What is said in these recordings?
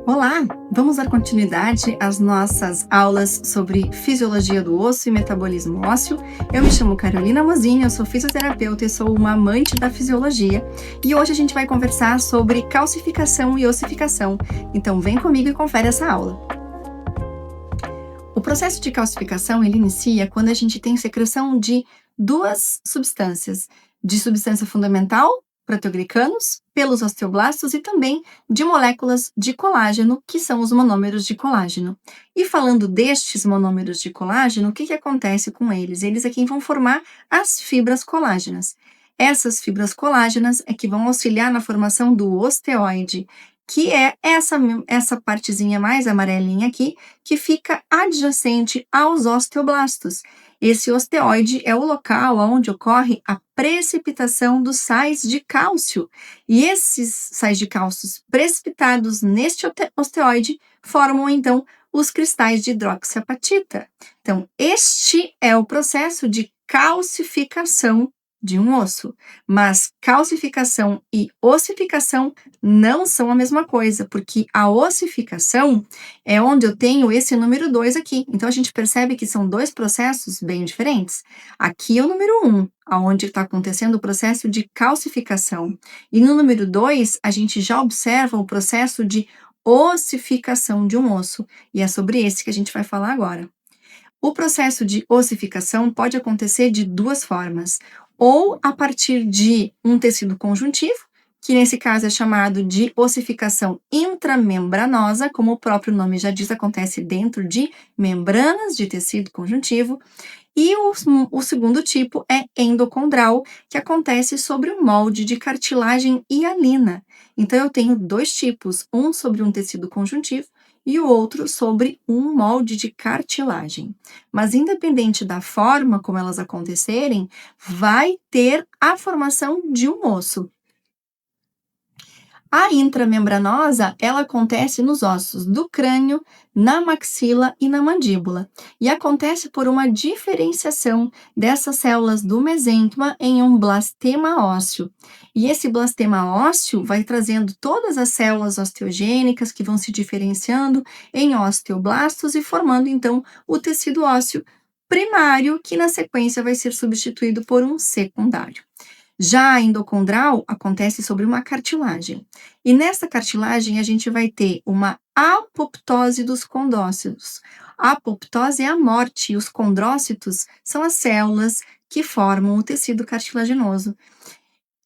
Olá, vamos dar continuidade às nossas aulas sobre fisiologia do osso e metabolismo ósseo. Eu me chamo Carolina Mosini, eu sou fisioterapeuta e sou uma amante da fisiologia. E hoje a gente vai conversar sobre calcificação e ossificação. Então vem comigo e confere essa aula. O processo de calcificação ele inicia quando a gente tem secreção de duas substâncias, de substância fundamental, proteoglicanos, pelos osteoblastos e também de moléculas de colágeno, que são os monômeros de colágeno. E falando destes monômeros de colágeno, o que acontece com eles? Eles aqui vão formar as fibras colágenas. Essas fibras colágenas é que vão auxiliar na formação do osteoide, que é essa partezinha mais amarelinha aqui, que fica adjacente aos osteoblastos. Esse osteoide é o local onde ocorre a precipitação dos sais de cálcio. E esses sais de cálcio precipitados neste osteoide formam, então, os cristais de hidroxiapatita. Então, este é o processo de calcificação de um osso. Mas calcificação e ossificação não são a mesma coisa, porque a ossificação é onde eu tenho esse número 2 aqui. Então, a gente percebe que são dois processos bem diferentes. Aqui é o número 1, onde está acontecendo o processo de calcificação. E no número 2, a gente já observa o processo de ossificação de um osso. E é sobre esse que a gente vai falar agora. O processo de ossificação pode acontecer de duas formas. Ou a partir de um tecido conjuntivo, que nesse caso é chamado de ossificação intramembranosa, como o próprio nome já diz, acontece dentro de membranas de tecido conjuntivo. E o segundo tipo é endocondral, que acontece sobre um molde de cartilagem hialina. Então, eu tenho dois tipos, um sobre um tecido conjuntivo e o outro sobre um molde de cartilagem. Mas, independente da forma como elas acontecerem, vai ter a formação de um osso. A intramembranosa, ela acontece nos ossos do crânio, na maxila e na mandíbula, e acontece por uma diferenciação dessas células do mesênquima em um blastema ósseo. E esse blastema ósseo vai trazendo todas as células osteogênicas que vão se diferenciando em osteoblastos e formando, então, o tecido ósseo primário, que na sequência vai ser substituído por um secundário. Já a endocondral acontece sobre uma cartilagem. E nessa cartilagem a gente vai ter uma apoptose dos condrócitos. A apoptose é a morte e os condrócitos são as células que formam o tecido cartilaginoso.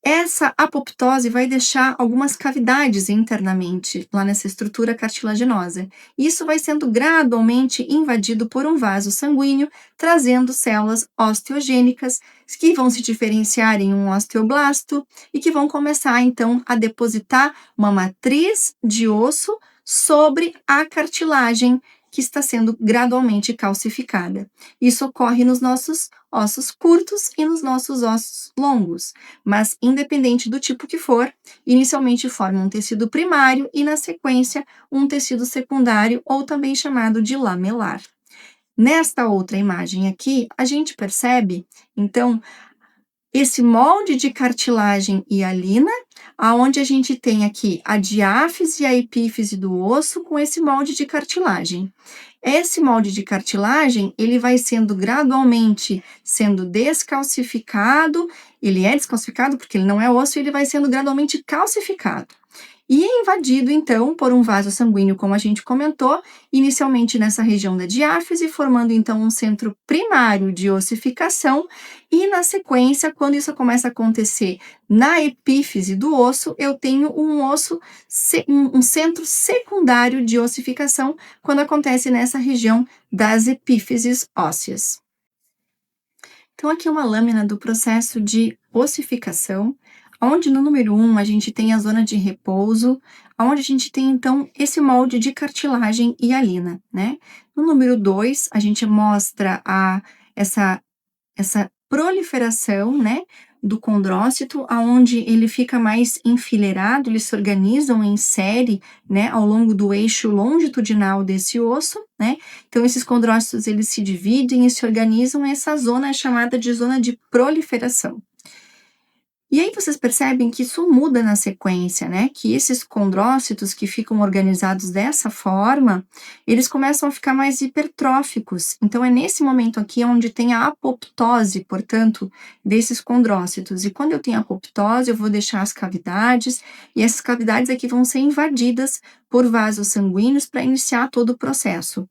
Essa apoptose vai deixar algumas cavidades internamente, lá nessa estrutura cartilaginosa. Isso vai sendo gradualmente invadido por um vaso sanguíneo, trazendo células osteogênicas que vão se diferenciar em um osteoblasto e que vão começar, então, a depositar uma matriz de osso sobre a cartilagem que está sendo gradualmente calcificada. Isso ocorre nos nossos ossos curtos e nos nossos ossos longos, mas independente do tipo que for, inicialmente forma um tecido primário e, na sequência, um tecido secundário ou também chamado de lamelar. Nesta outra imagem aqui, a gente percebe, então, esse molde de cartilagem hialina, aonde a gente tem aqui a diáfise e a epífise do osso com esse molde de cartilagem. Esse molde de cartilagem, ele vai sendo gradualmente sendo descalcificado, ele é descalcificado porque ele não é osso, e ele vai sendo gradualmente calcificado. E é invadido, então, por um vaso sanguíneo, como a gente comentou, inicialmente nessa região da diáfise, formando, então, um centro primário de ossificação, e, na sequência, quando isso começa a acontecer na epífise do osso, eu tenho um centro secundário de ossificação, quando acontece nessa região das epífises ósseas. Então, aqui é uma lâmina do processo de ossificação, onde no número 1 a gente tem a zona de repouso, onde a gente tem, então, esse molde de cartilagem hialina, né? No número 2, a gente mostra essa proliferação, né, do condrócito, aonde ele fica mais enfileirado, eles se organizam em série, né, ao longo do eixo longitudinal desse osso, né? Então, esses condrócitos, eles se dividem e se organizam, essa zona é chamada de zona de proliferação. E aí vocês percebem que isso muda na sequência, né? Que esses condrócitos que ficam organizados dessa forma, eles começam a ficar mais hipertróficos. Então é nesse momento aqui onde tem a apoptose, portanto, desses condrócitos. E quando eu tenho apoptose, eu vou deixar as cavidades, e essas cavidades aqui vão ser invadidas por vasos sanguíneos para iniciar todo o processo.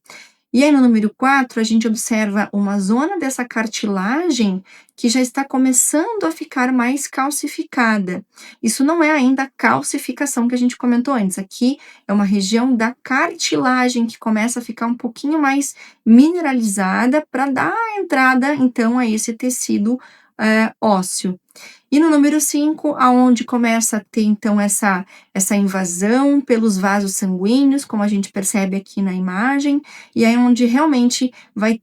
E aí, no número 4, a gente observa uma zona dessa cartilagem que já está começando a ficar mais calcificada. Isso não é ainda a calcificação que a gente comentou antes. Aqui é uma região da cartilagem que começa a ficar um pouquinho mais mineralizada para dar entrada, então, a esse tecido ósseo. E no número 5, aonde começa a ter, então, essa invasão pelos vasos sanguíneos, como a gente percebe aqui na imagem, e aí onde realmente vai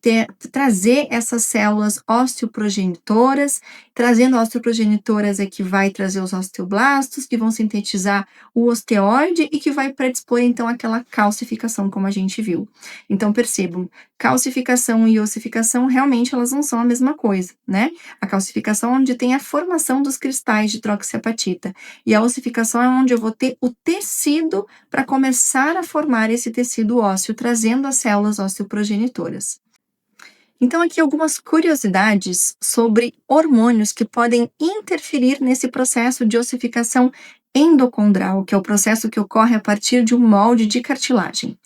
trazer essas células osteoprogenitoras, trazendo osteoprogenitoras é que vai trazer os osteoblastos, que vão sintetizar o osteoide e que vai predispor, então, aquela calcificação, como a gente viu. Então, percebam, calcificação e ossificação, realmente, elas não são a mesma coisa, né? A calcificação é onde tem a formação dos cristais de troxioapatita, e a ossificação é onde eu vou ter o tecido para começar a formar esse tecido ósseo, trazendo as células osteoprogenitoras. Então, aqui algumas curiosidades sobre hormônios que podem interferir nesse processo de ossificação endocondral, que é o processo que ocorre a partir de um molde de cartilagem.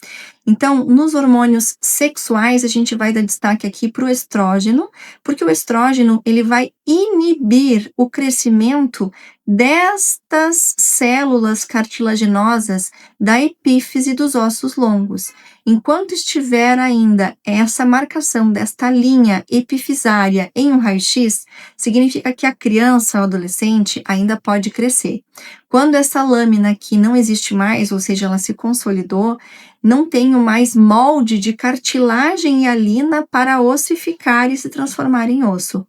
Então, nos hormônios sexuais, a gente vai dar destaque aqui para o estrógeno, porque o estrógeno ele vai inibir o crescimento destas células cartilaginosas da epífise dos ossos longos. Enquanto estiver ainda essa marcação desta linha epifisária em um raio-x, significa que a criança ou adolescente ainda pode crescer. Quando essa lâmina aqui não existe mais, ou seja, ela se consolidou, não tenho mais molde de cartilagem e alina para ossificar e se transformar em osso.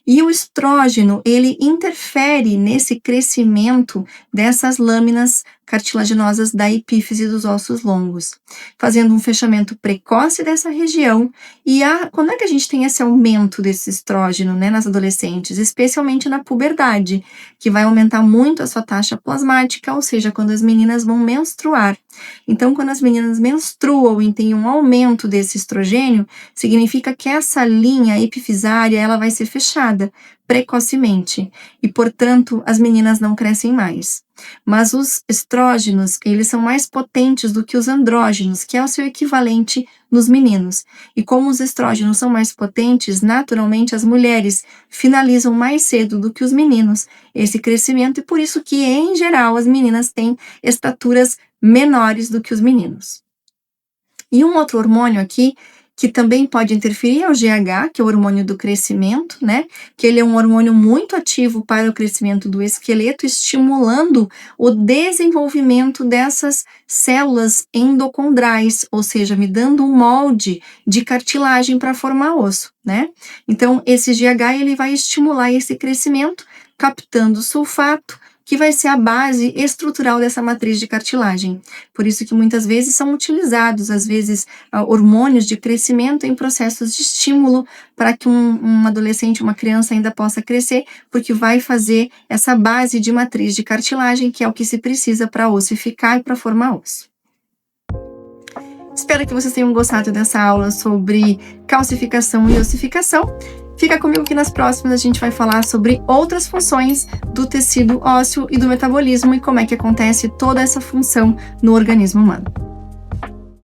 E o estrógeno, ele interfere nesse crescimento dessas lâminas cartilaginosas da epífise dos ossos longos, fazendo um fechamento precoce dessa região. E quando é que a gente tem esse aumento desse estrógeno, né, nas adolescentes? Especialmente na puberdade, que vai aumentar muito a sua taxa plasmática, ou seja, quando as meninas vão menstruar. Então, quando as meninas menstruam e tem um aumento desse estrogênio, significa que essa linha epifisária ela vai ser fechada precocemente e, portanto, as meninas não crescem mais. Mas os estrógenos, eles são mais potentes do que os andrógenos, que é o seu equivalente nos meninos. E como os estrógenos são mais potentes, naturalmente as mulheres finalizam mais cedo do que os meninos esse crescimento, e por isso que, em geral, as meninas têm estaturas menores do que os meninos. E um outro hormônio aqui que também pode interferir é o GH, que é o hormônio do crescimento, né? Que ele é um hormônio muito ativo para o crescimento do esqueleto, estimulando o desenvolvimento dessas células endocondrais, ou seja, me dando um molde de cartilagem para formar osso, né? Então, esse GH ele vai estimular esse crescimento, captando sulfato, que vai ser a base estrutural dessa matriz de cartilagem. Por isso que muitas vezes são utilizados, às vezes, hormônios de crescimento em processos de estímulo para que um adolescente, uma criança ainda possa crescer, porque vai fazer essa base de matriz de cartilagem, que é o que se precisa para ossificar e para formar osso. Espero que vocês tenham gostado dessa aula sobre calcificação e ossificação. Fica comigo que nas próximas a gente vai falar sobre outras funções do tecido ósseo e do metabolismo e como é que acontece toda essa função no organismo humano.